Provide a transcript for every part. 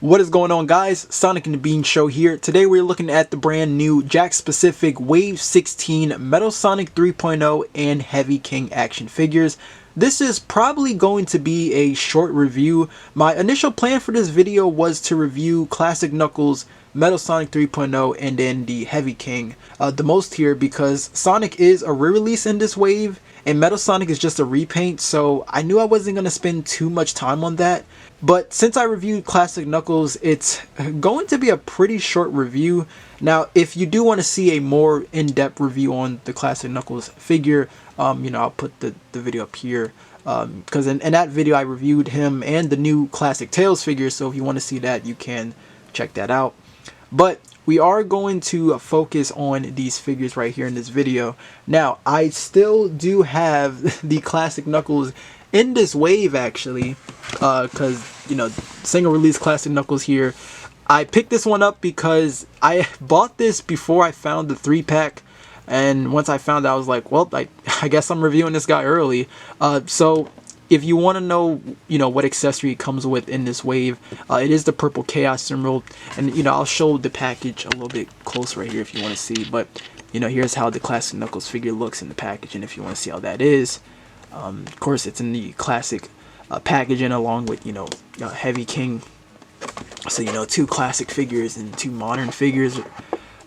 What is going on, guys? Sonic and the Bean Show here. Today we're looking at the brand new Jakks specific Wave 16 Metal Sonic 3.0 and Heavy King action figures. This is probably going to be a short review. My initial plan for this video was to review Classic Knuckles, Metal Sonic 3.0, and then the Heavy King the most here, because Sonic is a re-release in this wave and Metal Sonic is just a repaint, so I knew I wasn't going to spend too much time on that. But since I reviewed Classic Knuckles, it's going to be a pretty short review. Now, if you do want to see a more in-depth review on the Classic Knuckles figure, I'll put the video up here. Because in that video, I reviewed him and the new Classic Tails figure, so if you want to see that, you can check that out. But we are going to focus on these figures right here in this video. Now, I still do have the Classic Knuckles in this wave, actually, because, single release Classic Knuckles here. I picked this one up because I bought this before I found the 3-pack, and once I found it, I was like, well, I guess I'm reviewing this guy early. So if you want to know, what accessory it comes with in this wave, it is the purple Chaos Emerald, and I'll show the package a little bit closer right here if you want to see. But here's how the Classic Knuckles figure looks in the package, and if you want to see how that is, of course, it's in the classic packaging along with Heavy King. So 2 classic figures and 2 modern figures.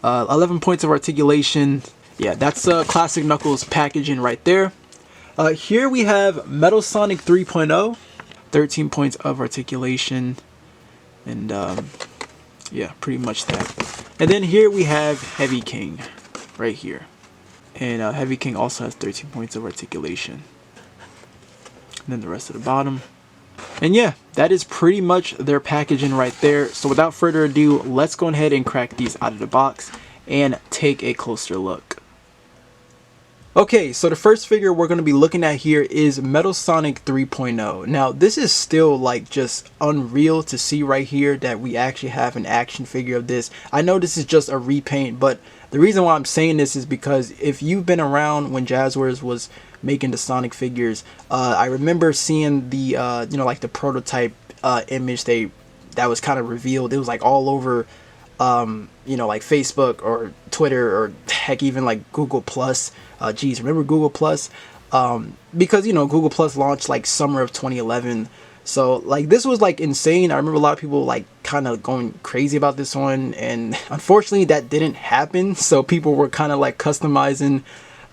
11 points of articulation. Yeah, that's Classic Knuckles packaging right there. Here we have Metal Sonic 3.0, 13 points of articulation, and yeah, pretty much that. And then here we have Heavy King, right here, and Heavy King also has 13 points of articulation. And then the rest of the bottom. And yeah, that is pretty much their packaging right there. So without further ado, let's go ahead and crack these out of the box and take a closer look. Okay, so the first figure we're going to be looking at here is Metal Sonic 3.0. Now, this is still just unreal to see right here that we actually have an action figure of this. I know this is just a repaint, but the reason why I'm saying this is because if you've been around when Jazzwares was making the Sonic figures, I remember seeing the the prototype image that was kind of revealed. It was all over Facebook or Twitter, or heck, even Google Plus. Geez, remember Google Plus? Because Google Plus launched summer of 2011. So this was insane. I remember a lot of people kind of going crazy about this one, and unfortunately that didn't happen. So people were kind of customizing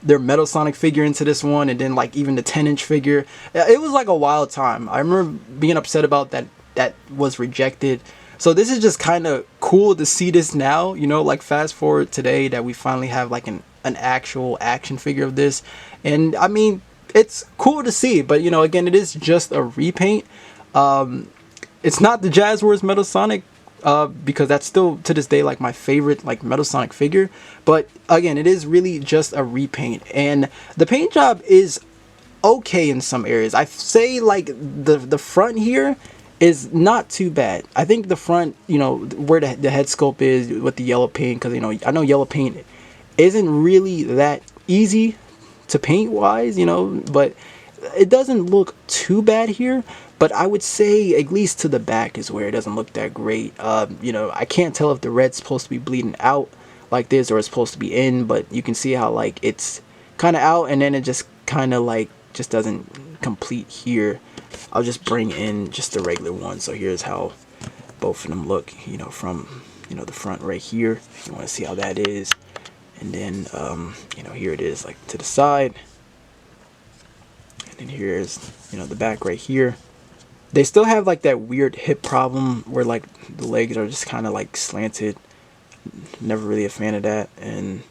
their Metal Sonic figure into this one, and then even the 10-inch figure. It was a wild time. I remember being upset about that was rejected. So this is just kind of cool to see this now, fast forward today that we finally have an actual action figure of this. And I mean, it's cool to see, but again, it is just a repaint. It's not the Jazzwares Metal Sonic, because that's still to this day my favorite Metal Sonic figure. But again, it is really just a repaint, and the paint job is okay in some areas. I say the front here is not too bad. I think the front, where the head sculpt is with the yellow paint, because I know yellow paint isn't really that easy to paint wise, but it doesn't look too bad here. But I would say at least to the back is where it doesn't look that great. I can't tell if the red's supposed to be bleeding out like this or it's supposed to be in, but you can see how it's kind of out, and then it just kind of just doesn't complete here. I'll just bring in just the regular one. So here's how both of them look, from the front right here, if you want to see how that is. And then here it is to the side, and then here's the back right here. They still have that weird hip problem where the legs are just kind of slanted. Never really a fan of that. And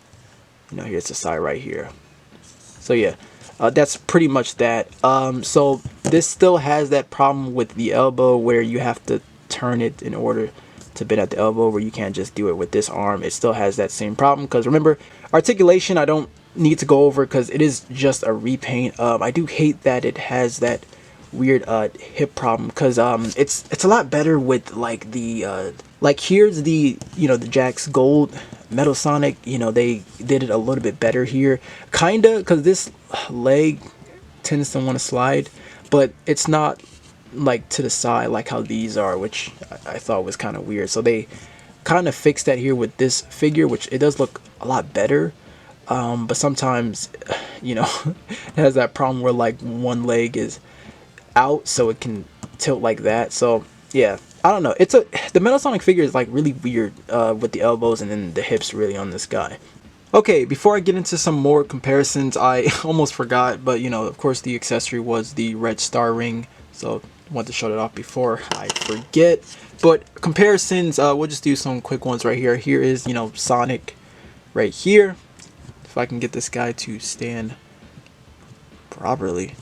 here's the side right here. So yeah, that's pretty much that. So this still has that problem with the elbow where you have to turn it in order to bend at the elbow, where you can't just do it with this arm. It still has that same problem, because remember, articulation I don't need to go over because it is just a repaint. I do hate that it has that weird hip problem, because it's a lot better with the here's the the Jakks Gold Metal Sonic. They did it a little bit better here, kinda, because this leg tends to want to slide, but it's not like to the side like how these are, which I thought was kind of weird. So they kind of fixed that here with this figure, which it does look a lot better. But sometimes, you know, it has that problem where like one leg is out, so it can tilt like that. So yeah, I don't know. The Metal Sonic figure is like really weird with the elbows and then the hips really on this guy. Okay, before I get into some more comparisons, I almost forgot, but you know, of course the accessory was the red star ring, so I want to show that off before I forget. But comparisons, we'll just do some quick ones right here. Here is, you know, Sonic right here. If I can get this guy to stand properly.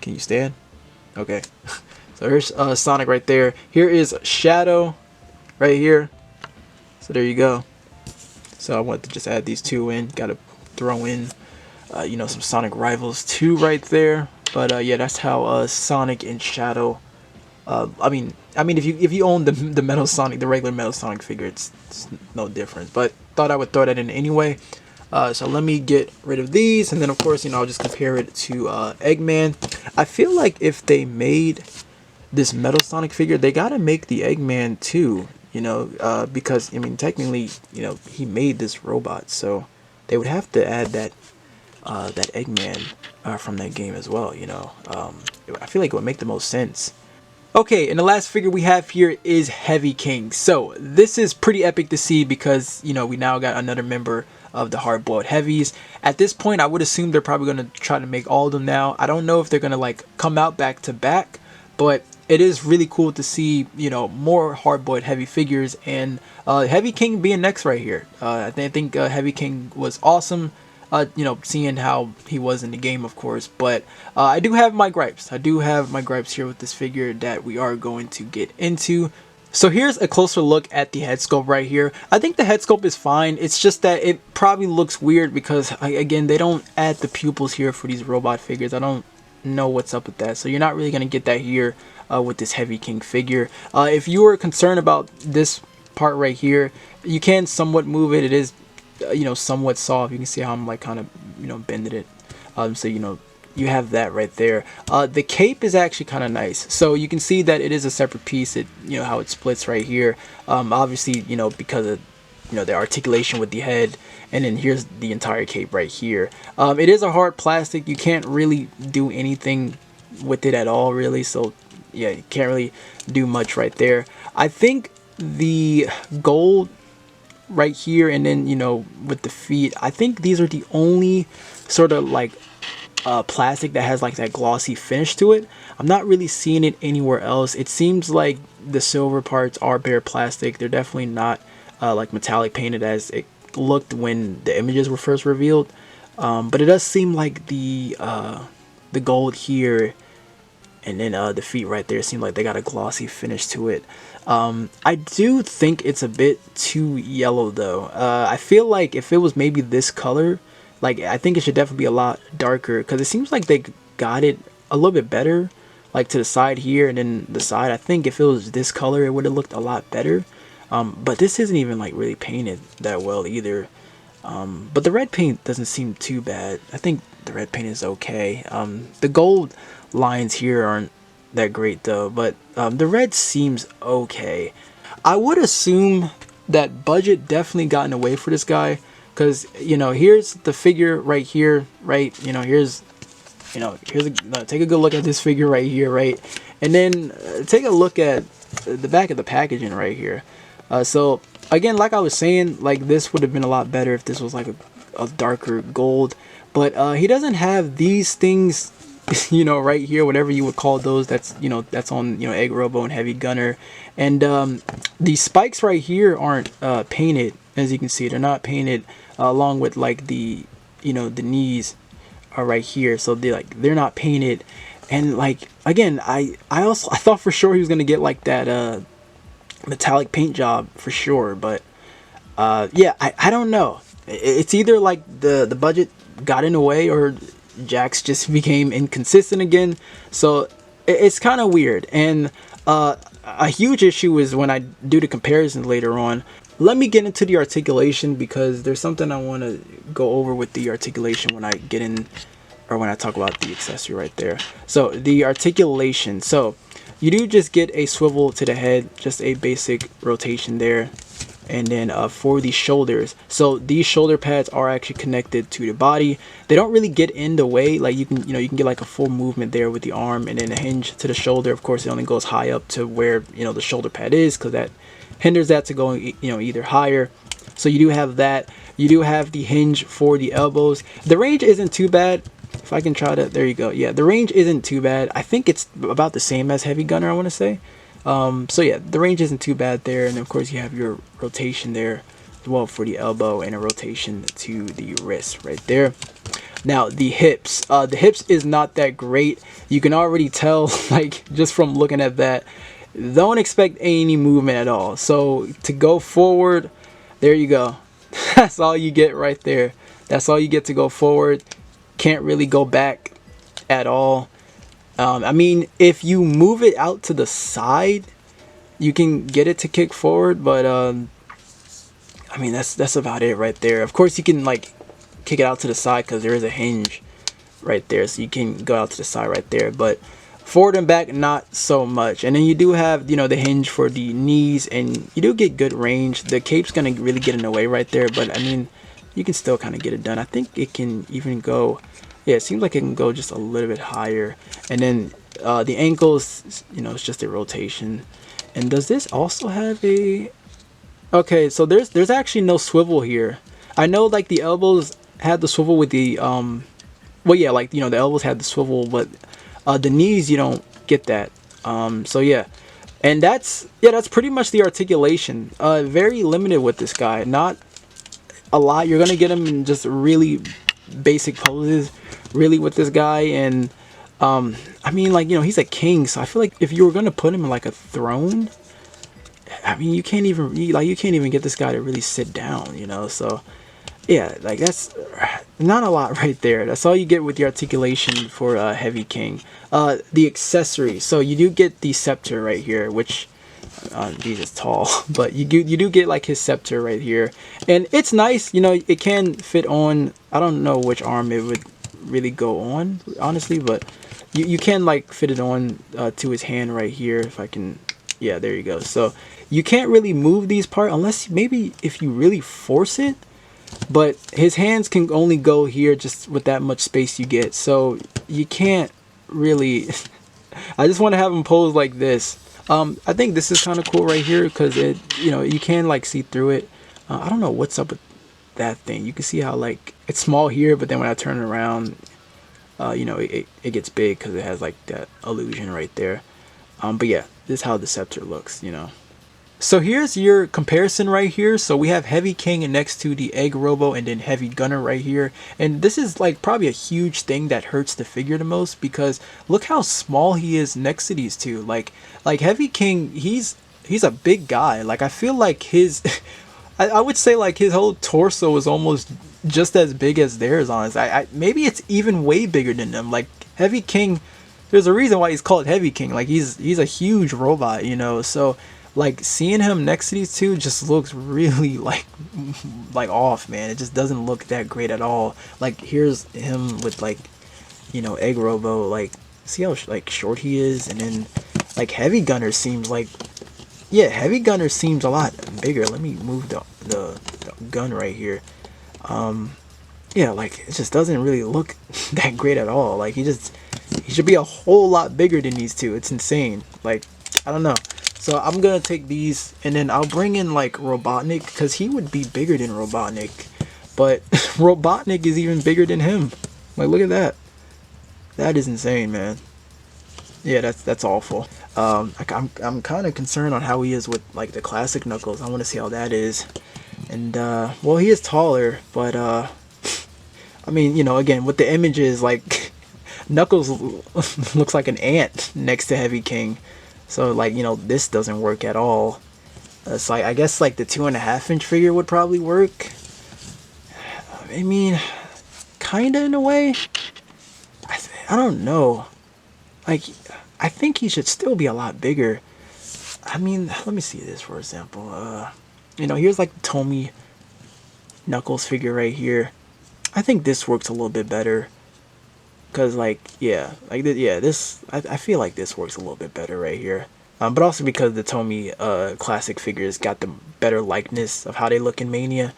Can you stand? Okay. So here's Sonic right there. Here is Shadow right here. So there you go. So I want to just add these two in. Got to throw in, you know, some Sonic Rivals 2 right there. But yeah, that's how Sonic and Shadow. I mean, if you own the Metal Sonic, the regular Metal Sonic figure, it's no difference. But thought I would throw that in anyway. So let me get rid of these, and then of course, you know, I'll just compare it to Eggman. I feel like if they made this Metal Sonic figure, they gotta make the Eggman too. You know, because I mean, technically, you know, he made this robot, so they would have to add that that Eggman from that game as well. You know, I feel like it would make the most sense. Okay, and the last figure we have here is Heavy King. So this is pretty epic to see because, you know, we now got another member of the hard-boiled heavies. At this point, I would assume they're probably going to try to make all of them now. I don't know if they're going to like come out back to back, but it is really cool to see, you know, more hard-boiled heavy figures, and Heavy King being next right here. I think Heavy King was awesome. You know, seeing how he was in the game, of course, but I do have my gripes. I do have my gripes here with this figure that we are going to get into. So here's a closer look at the head sculpt right here. I think the head sculpt is fine. It's just that it probably looks weird because, again, they don't add the pupils here for these robot figures. I don't know what's up with that. So you're not really going to get that here with this Heavy King figure. If you were concerned about this part right here, you can somewhat move it. It is, you know, somewhat soft. You can see how I'm like kind of, you know, bending it. So, you know, you have that right there. The cape is actually kind of nice. So you can see that it is a separate piece. It, you know, how it splits right here. Obviously, you know, because of, you know, the articulation with the head. And then here's the entire cape right here. It is a hard plastic. You can't really do anything with it at all, really. So yeah, you can't really do much right there. I think the gold right here, and then, you know, with the feet, I think these are the only sort of like plastic that has like that glossy finish to it. I'm not really seeing it anywhere else. It seems like the silver parts are bare plastic. They're definitely not like metallic painted as it looked when the images were first revealed. But it does seem like the gold here and then the feet right there seem like they got a glossy finish to it. I do think it's a bit too yellow though. I feel like if it was maybe this color, like I think it should definitely be a lot darker, because it seems like they got it a little bit better, like to the side here and then the side. I think if it was this color, it would have looked a lot better. But this isn't even like really painted that well either. But the red paint doesn't seem too bad. I think the red paint is okay. The gold lines here aren't that great though, but the red seems okay. I would assume that budget definitely got in the way for this guy, because, you know, here's the figure right here, right? You know, here's take a good look at this figure right here, right? And then take a look at the back of the packaging right here. So again, like I was saying, like this would have been a lot better if this was like a darker gold, but he doesn't have these things, you know, right here, whatever you would call those. That's, you know, that's on, you know, Egg Robo and Heavy Gunner. And these spikes right here aren't painted, as you can see. They're not painted, along with like the, you know, the knees are right here, so they're not painted. And like, again, I thought for sure he was gonna get like that metallic paint job for sure, but yeah, I don't know. It's either like the budget got in the way, or Jakks just became inconsistent again. So it's kind of weird. And a huge issue is when I do the comparisons later on. Let me get into the articulation, because there's something I want to go over with the articulation when I get in, or when I talk about the accessory right there. So the articulation. So you do just get a swivel to the head, just a basic rotation there. And then for the shoulders, so these shoulder pads are actually connected to the body. They don't really get in the way. Like you can get like a full movement there with the arm, and then a hinge to the shoulder. Of course, it only goes high up to where the shoulder pad is, because that hinders that to going either higher. So you do have that. You do have the hinge for the elbows. The range isn't too bad. If I can try to, there you go. Yeah, the range isn't too bad. I think it's about the same as Heavy Gunner, I want to say. So yeah, the range isn't too bad there, and of course you have your rotation there as well for the elbow, and a rotation to the wrist right there. Now the hips is not that great. You can already tell, like, just from looking at that. Don't expect any movement at all. So to go forward, there you go. That's all you get right there. That's all you get to go forward. Can't really go back at all. I mean, if you move it out to the side, you can get it to kick forward, but I mean, that's about it right there. Of course, you can like kick it out to the side because there is a hinge right there, so you can go out to the side right there. But forward and back, not so much. And then you do have the hinge for the knees, and you do get good range. The cape's gonna really get in the way right there, but I mean, you can still kind of get it done. I think it can even go. Yeah, it seems like it can go just a little bit higher. And then the ankles, it's just a rotation. And does this also have a... Okay, so there's actually no swivel here. I know like the elbows had the swivel with the well, yeah, like the elbows had the swivel, but the knees, you don't get that. So yeah. And that's pretty much the articulation. Very limited with this guy. Not a lot. You're gonna get him in just really basic poses really with this guy. And I mean, like, he's a king, so I feel like if you were gonna put him in like a throne, I mean, you can't even get this guy to really sit down, so yeah, like that's not a lot right there. That's all you get with the articulation for Heavy King. The accessory, so you do get the scepter right here, which he's just tall, but you do get like his scepter right here, and it's nice. It can fit on, I don't know which arm it would really go on, honestly, but you can like fit it on to his hand right here, if I can. Yeah, there you go. So you can't really move these parts unless maybe if you really force it, but his hands can only go here just with that much space you get, so you can't really I just want to have him pose like this. I think this is kind of cool right here because it, you can like see through it. I don't know what's up with that thing. You can see how like it's small here, but then when I turn it around, it gets big because it has like that illusion right there. But yeah, this is how the scepter looks, So here's your comparison right here. So we have Heavy King next to the Egg Robo, and then Heavy Gunner right here. And this is like probably a huge thing that hurts the figure the most, because look how small he is next to these two. Like Heavy King, he's a big guy. Like I feel like his I would say like his whole torso is almost just as big as theirs, honestly. Maybe it's even way bigger than them. Like Heavy King, there's a reason why he's called Heavy King. Like he's a huge robot, so like seeing him next to these two just looks really like off, man. It just doesn't look that great at all. Like here's him with like Egg Robo, like see how like short he is, and then like Heavy Gunner seems like, yeah, Heavy Gunner seems a lot bigger. Let me move the gun right here. Yeah, like it just doesn't really look that great at all. Like he should be a whole lot bigger than these two. It's insane. Like I don't know. So I'm gonna take these, and then I'll bring in like Robotnik, because he would be bigger than Robotnik, but Robotnik is even bigger than him. Like look at that. That is insane, man. Yeah, that's awful. I'm kind of concerned on how he is with like the classic Knuckles. I want to see how that is. And well, he is taller, but I mean, again, with the images, like Knuckles looks like an ant next to Heavy King. So like, this doesn't work at all. So I guess like the 2.5-inch figure would probably work. I mean, kinda in a way. I don't know. Like, I think he should still be a lot bigger. I mean, let me see this for example. Here's like the Tommy Knuckles figure right here. I think this works a little bit better. Cause like yeah, yeah, this I feel like this works a little bit better right here. But also because the Tomy classic figures got the better likeness of how they look in Mania.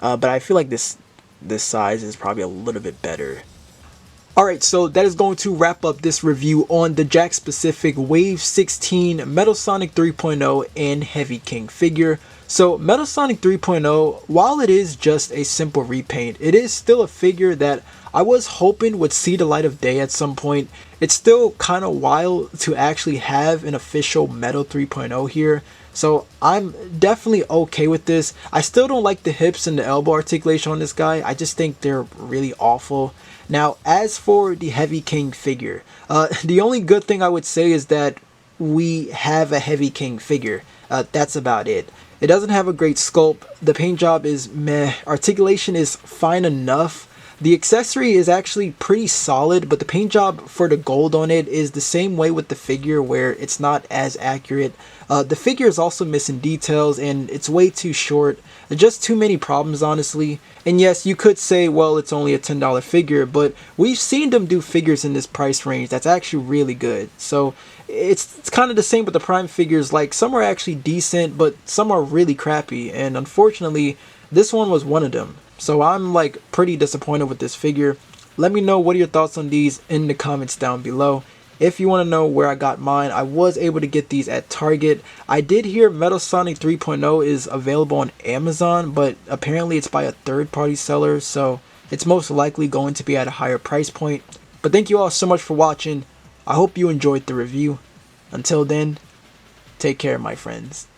But I feel like this size is probably a little bit better. Alright, so that is going to wrap up this review on the Jakks Pacific Wave 16 Metal Sonic 3.0 and Heavy King figure. So Metal Sonic 3.0, while it is just a simple repaint, it is still a figure that I was hoping would see the light of day at some point. It's still kind of wild to actually have an official Metal 3.0 here. So I'm definitely okay with this. I still don't like the hips and the elbow articulation on this guy. I just think they're really awful. Now, as for the Heavy King figure, the only good thing I would say is that we have a Heavy King figure. That's about it. It doesn't have a great sculpt. The paint job is meh. Articulation is fine enough. The accessory is actually pretty solid, but the paint job for the gold on it is the same way with the figure where it's not as accurate. The figure is also missing details and it's way too short. Just too many problems, honestly. And yes, you could say, well, it's only a $10 figure, but we've seen them do figures in this price range that's actually really good. So it's kind of the same with the Prime figures. Like, some are actually decent, but some are really crappy. And unfortunately, this one was one of them. So I'm like pretty disappointed with this figure. Let me know what are your thoughts on these in the comments down below. If you want to know where I got mine, I was able to get these at Target. I did hear Metal Sonic 3.0 is available on Amazon, but apparently it's by a third-party seller, so it's most likely going to be at a higher price point. But thank you all so much for watching. I hope you enjoyed the review. Until then, take care, my friends.